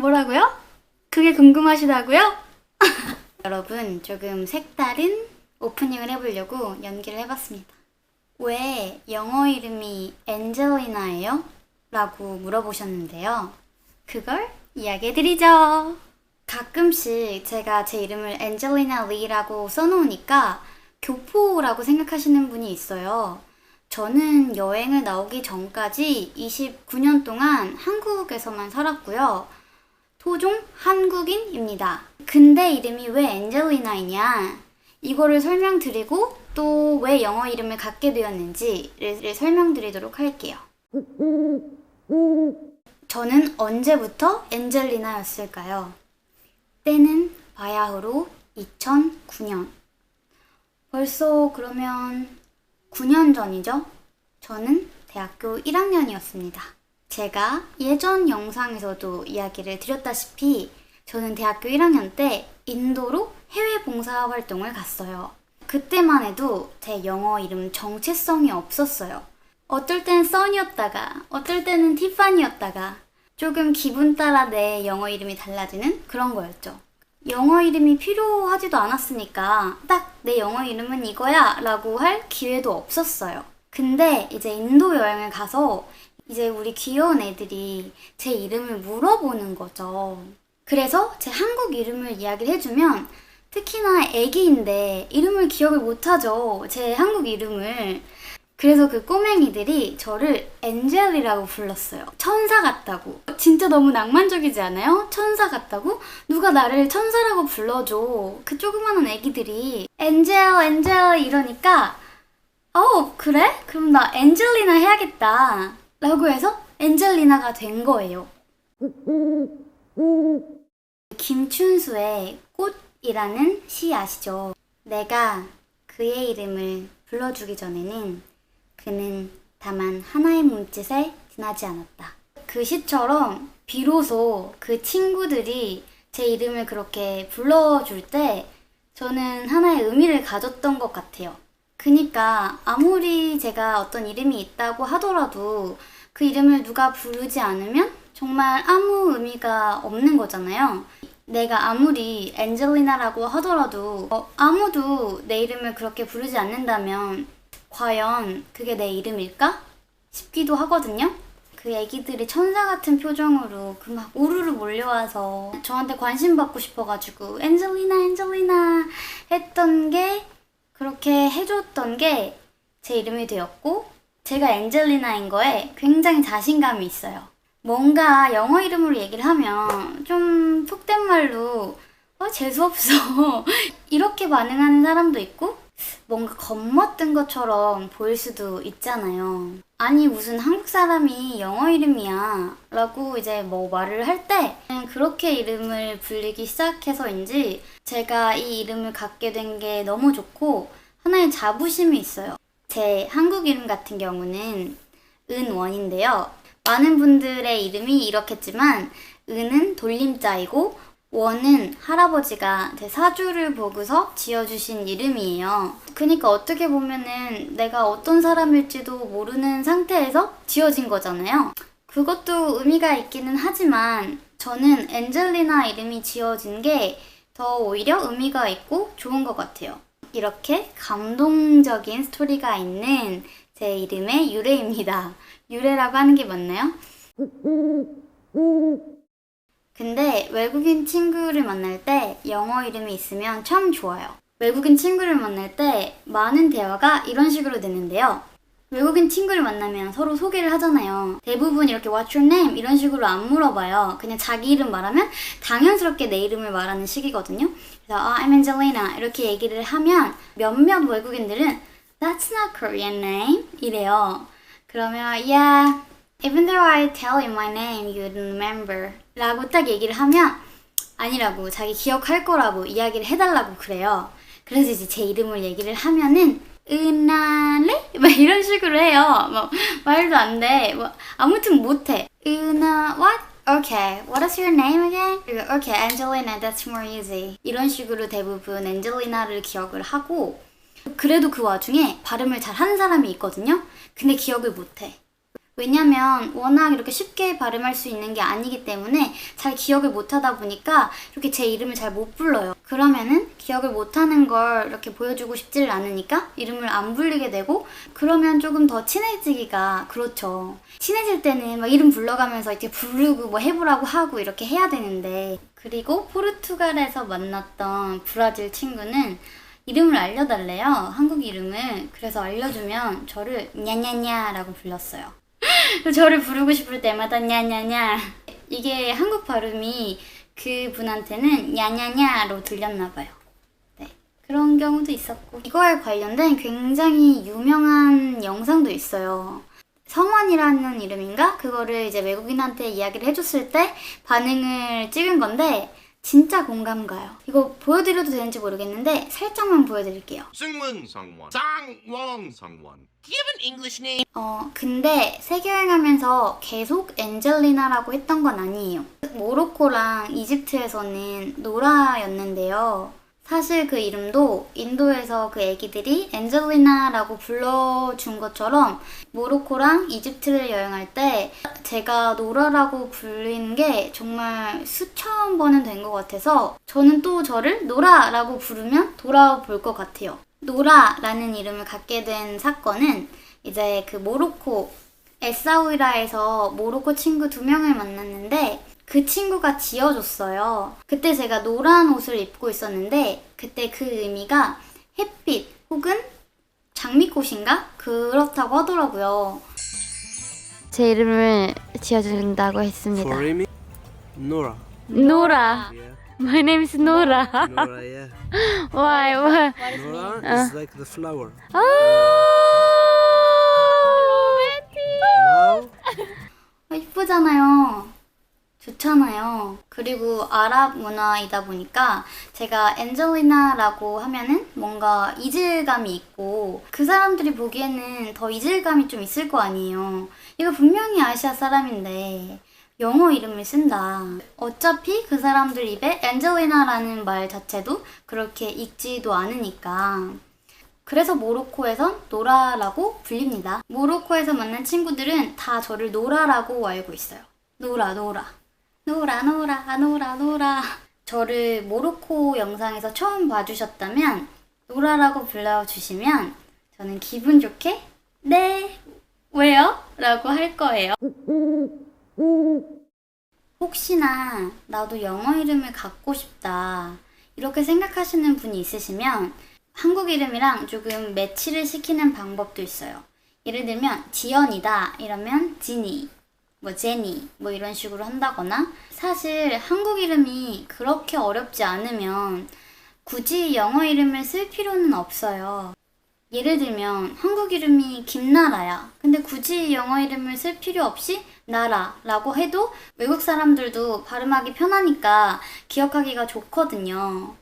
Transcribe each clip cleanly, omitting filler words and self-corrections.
뭐라고요? 그게 궁금하시다고요? 여러분, 조금 색다른 오프닝을 해보려고 연기를 해봤습니다. 왜 영어 이름이 엔젤리나예요? 라고 물어보셨는데요. 그걸 이야기해드리죠. 가끔씩 제가 제 이름을 엔젤리나 리라고 써놓으니까 교포라고 생각하시는 분이 있어요. 저는 여행을 나오기 전까지 29년 동안 한국에서만 살았고요. 토종 한국인입니다. 근데 이름이 왜 엔젤리나이냐? 이거를 설명드리고 또 왜 영어 이름을 갖게 되었는지를 설명드리도록 할게요. 저는 언제부터 엔젤리나였을까요? 때는 바야흐로 2009년. 벌써 그러면 9년 전이죠? 저는 대학교 1학년이었습니다. 제가 예전 영상에서도 이야기를 드렸다시피 저는 대학교 1학년 때 인도로 해외 봉사 활동을 갔어요. 그때만 해도 제 영어 이름 정체성이 없었어요. 어떨 땐 써니였다가 어떨 때는 티파니였다가 조금 기분 따라 내 영어 이름이 달라지는 그런 거였죠. 영어 이름이 필요하지도 않았으니까 딱 내 영어 이름은 이거야 라고 할 기회도 없었어요. 근데 이제 인도 여행을 가서 이제 우리 귀여운 애들이 제 이름을 물어보는 거죠. 그래서 제 한국 이름을 이야기를 해주면 특히나 애기인데 이름을 기억을 못하죠. 제 한국 이름을. 그래서 그 꼬맹이들이 저를 엔젤이라고 불렀어요. 천사 같다고. 진짜 너무 낭만적이지 않아요? 천사 같다고? 누가 나를 천사라고 불러줘. 그 조그마한 애기들이 엔젤 이러니까 그래? 그럼 나 엔젤리나 해야겠다 라고 해서 엔젤리나가 된 거예요. 김춘수의 꽃이라는 시 아시죠? 내가 그의 이름을 불러주기 전에는 그는 다만 하나의 몸짓에 지나지 않았다. 그 시처럼 비로소 그 친구들이 제 이름을 그렇게 불러줄 때 저는 하나의 의미를 가졌던 것 같아요. 그니까 아무리 제가 어떤 이름이 있다고 하더라도 그 이름을 누가 부르지 않으면 정말 아무 의미가 없는 거잖아요. 내가 아무리 엔젤리나라고 하더라도 아무도 내 이름을 그렇게 부르지 않는다면 과연 그게 내 이름일까? 싶기도 하거든요. 그 애기들이 천사 같은 표정으로 그 막 우르르 몰려와서 저한테 관심 받고 싶어가지고 엔젤리나 했던 게 그렇게 해줬던 게 제 이름이 되었고 제가 엔젤리나인 거에 굉장히 자신감이 있어요. 뭔가 영어 이름으로 얘기를 하면 좀 속된 말로 재수없어 이렇게 반응하는 사람도 있고 뭔가 겉멋든 것처럼 보일 수도 있잖아요. 아니 무슨 한국 사람이 영어 이름이야 라고 이제 뭐 말을 할 때 그렇게 이름을 불리기 시작해서인지 제가 이 이름을 갖게 된 게 너무 좋고 하나의 자부심이 있어요. 제 한국 이름 같은 경우는 은원인데요. 많은 분들의 이름이 이렇겠지만 은은 돌림자이고 원은 할아버지가 제 사주를 보고서 지어주신 이름이에요. 그러니까 어떻게 보면은 내가 어떤 사람일지도 모르는 상태에서 지어진 거잖아요. 그것도 의미가 있기는 하지만 저는 엔젤리나 이름이 지어진 게 더 오히려 의미가 있고 좋은 것 같아요. 이렇게 감동적인 스토리가 있는 제 이름의 유래입니다. 유래라고 하는 게 맞나요? 근데 외국인 친구를 만날 때 영어 이름이 있으면 참 좋아요. 외국인 친구를 만날 때 많은 대화가 이런 식으로 되는데요. 외국인 친구를 만나면 서로 소개를 하잖아요. 대부분 이렇게 What's your name? 이런 식으로 안 물어봐요. 그냥 자기 이름 말하면 당연스럽게 내 이름을 말하는 식이거든요. 그래서 I'm Angelina 이렇게 얘기를 하면 몇몇 외국인들은 That's not Korean name 이래요. 그러면 Yeah, even though I tell you my name, you wouldn't remember 라고 딱 얘기를 하면 아니라고 자기 기억할 거라고 이야기를 해달라고 그래요. 그래서 이제 제 이름을 얘기를 하면은 은하래? 막 이런 식으로 해요. 뭐 말도 안 돼. 뭐 아무튼 못해. 은하 what? Okay, what is your name again? Okay, Angelina, that's more easy. 이런 식으로 대부분 엔젤리나를 기억을 하고 그래도 그 와중에 발음을 잘 하는 사람이 있거든요. 근데 기억을 못해. 왜냐면 워낙 이렇게 쉽게 발음할 수 있는 게 아니기 때문에 잘 기억을 못하다 보니까 이렇게 제 이름을 잘 못 불러요. 그러면은 기억을 못하는 걸 이렇게 보여주고 싶지를 않으니까 이름을 안 불리게 되고, 그러면 조금 더 친해지기가 그렇죠. 친해질 때는 막 이름 불러가면서 이렇게 부르고 뭐 해보라고 하고 이렇게 해야 되는데. 그리고 포르투갈에서 만났던 브라질 친구는 이름을 알려달래요. 한국 이름을. 그래서 알려주면 저를 냐냐냐라고 불렀어요. 저를 부르고 싶을 때마다 냐냐냐. 이게 한국 발음이 그분한테는 냐냐냐로 들렸나 봐요. 네, 그런 경우도 있었고, 이거에 관련된 굉장히 유명한 영상도 있어요. 성원이라는 이름인가? 그거를 이제 외국인한테 이야기를 해줬을 때 반응을 찍은 건데 진짜 공감 가요. 이거 보여드려도 되는지 모르겠는데 살짝만 보여드릴게요. 승문 성원, 쌍원 성원. Do you have an English name? 근데 세계여행하면서 계속 엔젤리나라고 했던 건 아니에요. 모로코랑 이집트에서는 노라였는데요. 사실 그 이름도 인도에서 그 애기들이 엔젤리나라고 불러준 것처럼 모로코랑 이집트를 여행할 때 제가 노라라고 불리는 게 정말 수천 번은 된 것 같아서 저는 또 저를 노라라고 부르면 돌아볼 것 같아요. 노라라는 이름을 갖게 된 사건은 이제 그 모로코 에사우이라에서 모로코 친구 2명을 만났는데 그 친구가 지어줬어요. 그때 제가 노란 옷을 입고 있었는데 그때 그 의미가 햇빛 혹은 장미꽃인가? 그렇다고 하더라고요. 제 이름을 지어준다고 했습니다. For Amy, Nora. 노라. Yeah, My name is Nora. Nora. Yeah, Why? Nora is like the flower. Now, 이쁘잖아요. 좋잖아요. 그리고 아랍 문화이다 보니까 제가 엔젤리나라고 하면은 뭔가 이질감이 있고 그 사람들이 보기에는 더 이질감이 좀 있을 거 아니에요. 이거 분명히 아시아 사람인데 영어 이름을 쓴다. 어차피 그 사람들 입에 엔젤리나라는 말 자체도 그렇게 익지도 않으니까. 그래서 모로코에선 노라라고 불립니다. 모로코에서 만난 친구들은 다 저를 노라라고 알고 있어요. 노라. 저를 모로코 영상에서 처음 봐주셨다면 노라라고 불러주시면 저는 기분 좋게 네, 왜요? 라고 할 거예요. 혹시나 나도 영어 이름을 갖고 싶다 이렇게 생각하시는 분이 있으시면 한국 이름이랑 조금 매치를 시키는 방법도 있어요. 예를 들면 지연이다 이러면 지니, 뭐 제니 뭐 이런 식으로 한다거나, 사실 한국 이름이 그렇게 어렵지 않으면 굳이 영어 이름을 쓸 필요는 없어요. 예를 들면 한국 이름이 김나라야. 근데 굳이 영어 이름을 쓸 필요 없이 나라라고 해도 외국 사람들도 발음하기 편하니까 기억하기가 좋거든요.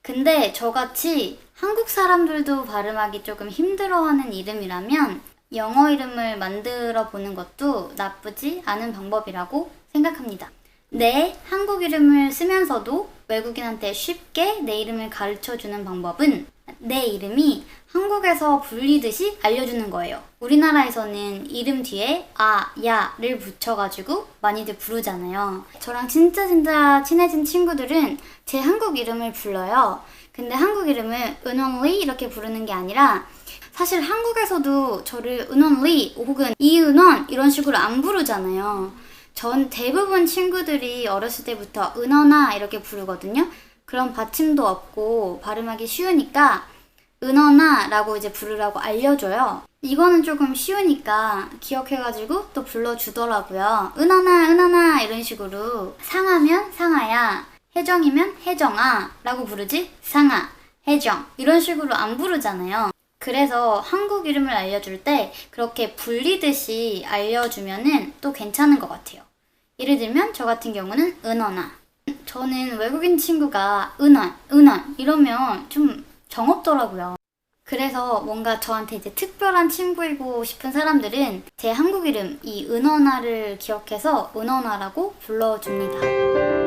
근데 저같이 한국 사람들도 발음하기 조금 힘들어하는 이름이라면 영어 이름을 만들어 보는 것도 나쁘지 않은 방법이라고 생각합니다. 내 한국 이름을 쓰면서도 외국인한테 쉽게 내 이름을 가르쳐주는 방법은 내 이름이 한국에서 불리듯이 알려주는 거예요. 우리나라에서는 이름 뒤에 아, 야를 붙여가지고 많이들 부르잖아요. 저랑 진짜 친해진 친구들은 제 한국 이름을 불러요. 근데 한국 이름을 은원리 이렇게 부르는 게 아니라 사실 한국에서도 저를 은원리 혹은 이은원 이런 식으로 안 부르잖아요. 전 대부분 친구들이 어렸을 때부터 은원아 이렇게 부르거든요. 그런 받침도 없고 발음하기 쉬우니까 은원아 라고 이제 부르라고 알려줘요. 이거는 조금 쉬우니까 기억해가지고 또 불러주더라고요. 은원아 이런 식으로. 상하면 상아야, 혜정이면 혜정아 라고 부르지 상아, 혜정 이런 식으로 안 부르잖아요. 그래서 한국 이름을 알려줄 때 그렇게 불리듯이 알려주면은 또 괜찮은 것 같아요. 예를 들면 저 같은 경우는 은원아. 저는 외국인 친구가 은원 이러면 좀 정없더라고요. 그래서 뭔가 저한테 이제 특별한 친구이고 싶은 사람들은 제 한국 이름 이 은원아를 기억해서 은원아라고 불러줍니다.